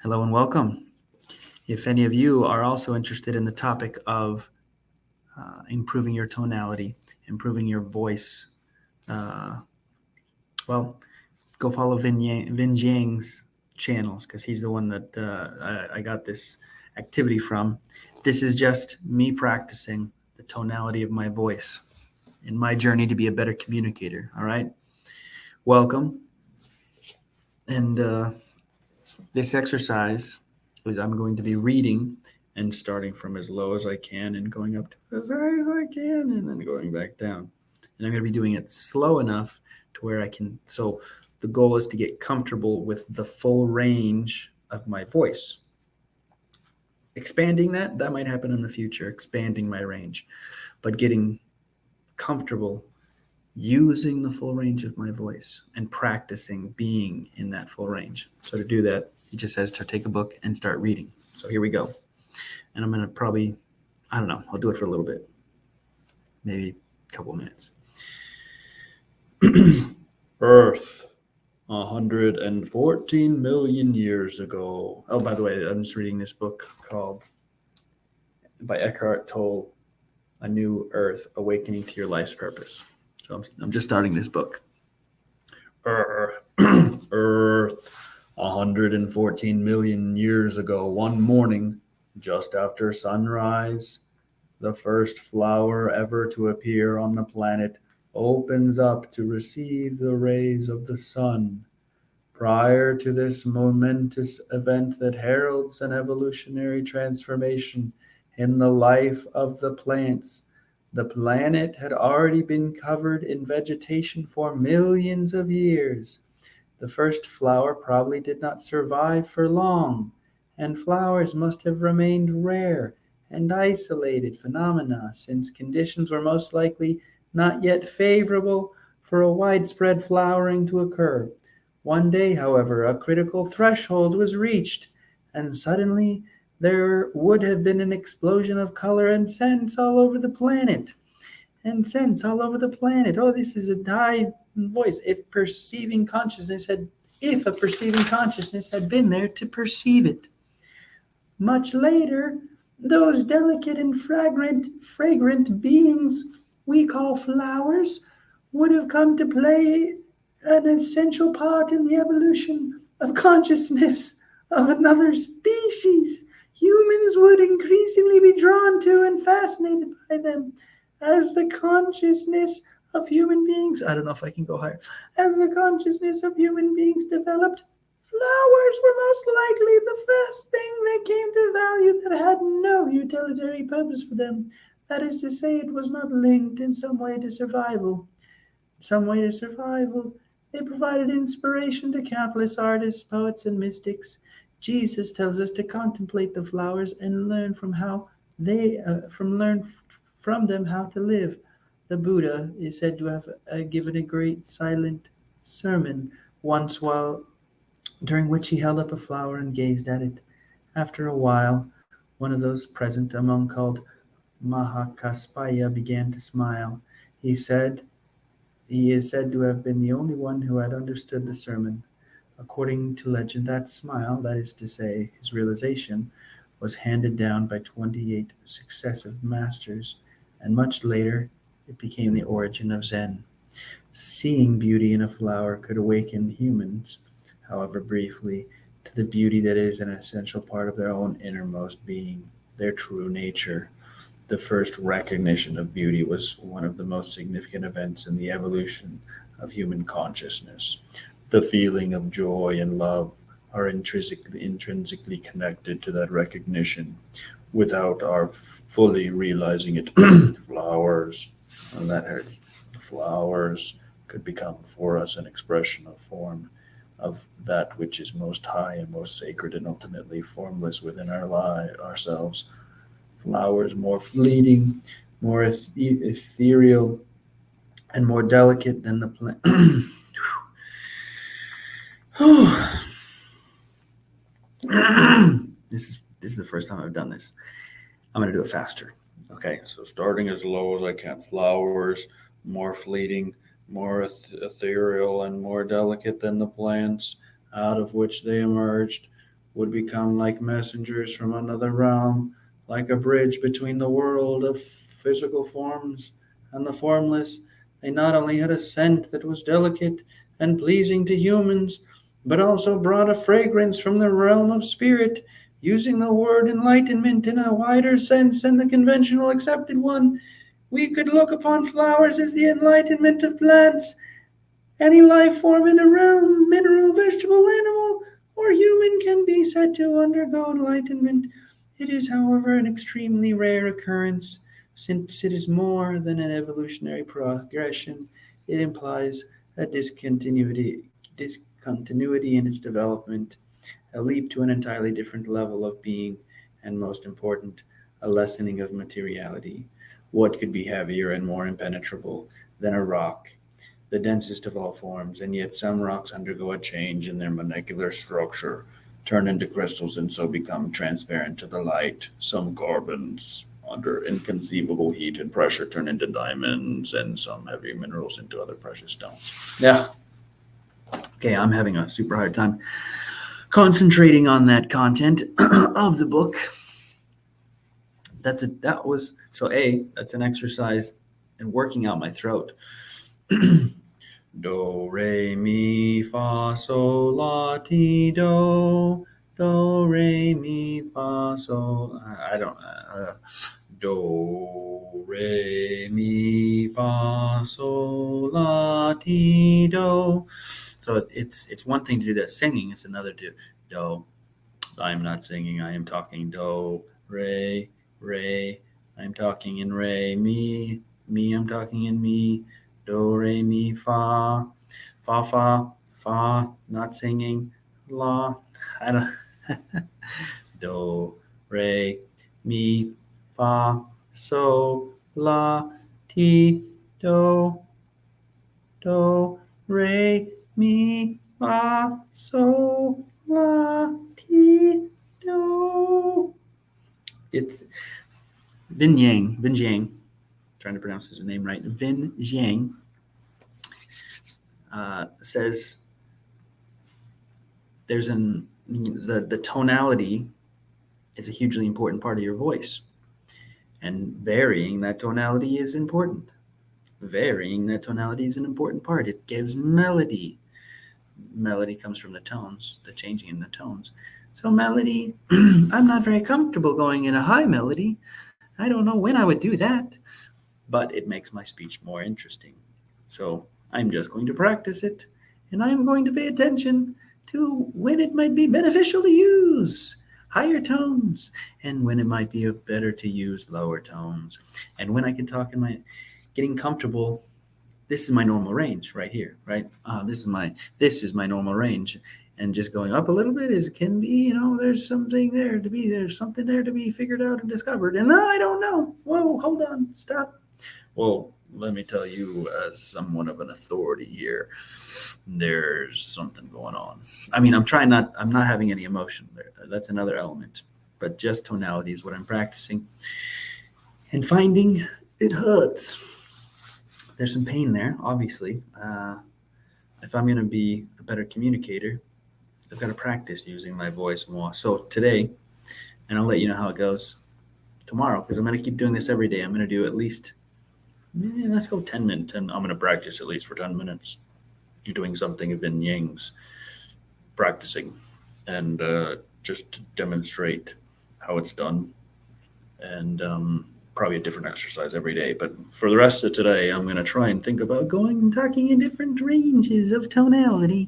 Hello and welcome. If any of you are also interested in the topic of improving your tonality, improving your voice, uh, well, go follow Vin Jiang's channels because he's the one that I got this activity from. This is just me practicing the tonality of my voice in my journey to be a better communicator. All right. Welcome. And this exercise is I'm going to be reading and starting from as low as I can and going up to as high as I can and then going back down. And I'm going to be doing it slow enough to where I can. So the goal is to get comfortable with the full range of my voice. Expanding that might happen in the future, expanding my range, but getting comfortable using the full range of my voice and practicing being in that full range. So to do that, he just says to take a book and start reading. So here we go. And I'm going to probably, I don't know, I'll do it for a little bit, maybe a couple of minutes. Earth, 114 million years ago. Oh, by the way, I'm just reading this book called, by Eckhart Tolle, A New Earth, Awakening to Your Life's Purpose. So I'm just starting this book. Earth, 114 million years ago, one morning, just after sunrise, the first flower ever to appear on the planet opens up to receive the rays of the sun. Prior to this momentous event that heralds an evolutionary transformation in the life of the plants, the planet had already been covered in vegetation for millions of years. The first flower probably did not survive for long, and flowers must have remained rare and isolated phenomena since conditions were most likely not yet favorable for a widespread flowering to occur. One day, however, a critical threshold was reached, and suddenly there would have been an explosion of color and scents all over the planet. And scents all over the planet. Oh, this is a high voice. If a perceiving consciousness had been there to perceive it. Much later, those delicate and fragrant beings we call flowers would have come to play an essential part in the evolution of consciousness of another species. Humans would increasingly be drawn to and fascinated by them as the consciousness of human beings. I don't know if I can go higher. As the consciousness of human beings developed, flowers were most likely the first thing they came to value that had no utilitarian purpose for them. That is to say, it was not linked in some way to survival. They provided inspiration to countless artists, poets, and mystics. Jesus tells us to contemplate the flowers and learn from them how to live. The Buddha is said to have given a great silent sermon once while during which he held up a flower and gazed at it. After a while, one of those present, a monk called Mahakaspaya, began to smile. He said he is said to have been the only one who had understood the sermon. According to legend, that smile, that is to say, his realization, was handed down by 28 successive masters, and much later it became the origin of Zen. Seeing beauty in a flower could awaken humans, however briefly, to the beauty that is an essential part of their own innermost being, their true nature. The first recognition of beauty was one of the most significant events in the evolution of human consciousness. The feeling of joy and love are intrinsically connected to that recognition without our fully realizing it. Flowers, and that hurts. Flowers could become for us an expression of form of that which is most high and most sacred and ultimately formless within ourselves. Flowers more fleeting, more ethereal, and more delicate than the plant. This is the first time I've done this. I'm going to do it faster. Okay, so starting as low as I can. Flowers more fleeting, more ethereal, and more delicate than the plants out of which they emerged. would become like messengers from another realm, like a bridge between the world of physical forms and the formless. They not only had a scent that was delicate and pleasing to humans, but also brought a fragrance from the realm of spirit, using the word enlightenment in a wider sense than the conventional accepted one. We could look upon flowers as the enlightenment of plants. Any life form in a realm, mineral, vegetable, animal, or human, can be said to undergo enlightenment. It is, however, an extremely rare occurrence, since it is more than an evolutionary progression. It implies a discontinuity in its development, a leap to an entirely different level of being, and most important, a lessening of materiality. What could be heavier and more impenetrable than a rock, the densest of all forms? And yet some rocks undergo a change in their molecular structure, turn into crystals, and so become transparent to the light. Some carbons, under inconceivable heat and pressure, turn into diamonds, and some heavy minerals into other precious stones. Yeah. Okay, I'm having a super hard time concentrating on that content of the book. That's an exercise in working out my throat. Do, re, mi, fa, sol, la, ti, do. Do, re, mi, fa, sol. I don't. Do, re, mi, fa, sol, la, ti, do. So it's one thing to do that singing. It's another to do. I am not singing. I am talking do, re, re. I'm talking in re, mi, mi. I'm talking in mi. Do, re, mi, fa, fa, fa, fa. Not singing. La. I don't. Do, re, mi, fa, so, la, ti, do. Do, re, mi, fa, so, la, ti, do. It's Vinh Yang, trying to pronounce his name right. Vinh Yang says the tonality is a hugely important part of your voice, and varying that tonality is important. Varying that tonality is an important part. It gives melody. Melody comes from the tones, the changing in the tones. So melody, I'm not very comfortable going in a high melody. I don't know when I would do that, but it makes my speech more interesting. So I'm just going to practice it, and I'm going to pay attention to when it might be beneficial to use higher tones and when it might be better to use lower tones, and when I can talk in my getting comfortable. This is my normal range right here, right? This is my normal range, and just going up a little bit can be, there's something there's something there to be figured out and discovered, and I don't know. Whoa, hold on, stop. Well, let me tell you, as someone of an authority here, there's something going on. I mean, I'm not having any emotion there. That's another element, but just tonality is what I'm practicing and finding it hurts. There's some pain there, obviously. If I'm going to be a better communicator, I've got to practice using my voice more. So today, and I'll let you know how it goes tomorrow, because I'm going to keep doing this every day. I'm going to do at least, let's go 10 minutes. And I'm going to practice at least for 10 minutes. You're doing something of Vinh Yang's practicing, and just to demonstrate how it's done. And probably a different exercise every day. But for the rest of today, I'm going to try and think about talking in different ranges of tonality.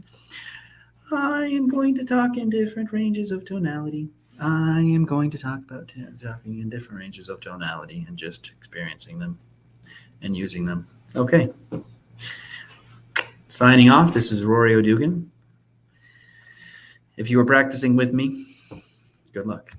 I am going to talk in different ranges of tonality. I am going to talk about talking in different ranges of tonality and just experiencing them and using them. Okay. Signing off, this is Rory O'Dugan. If you were practicing with me, good luck.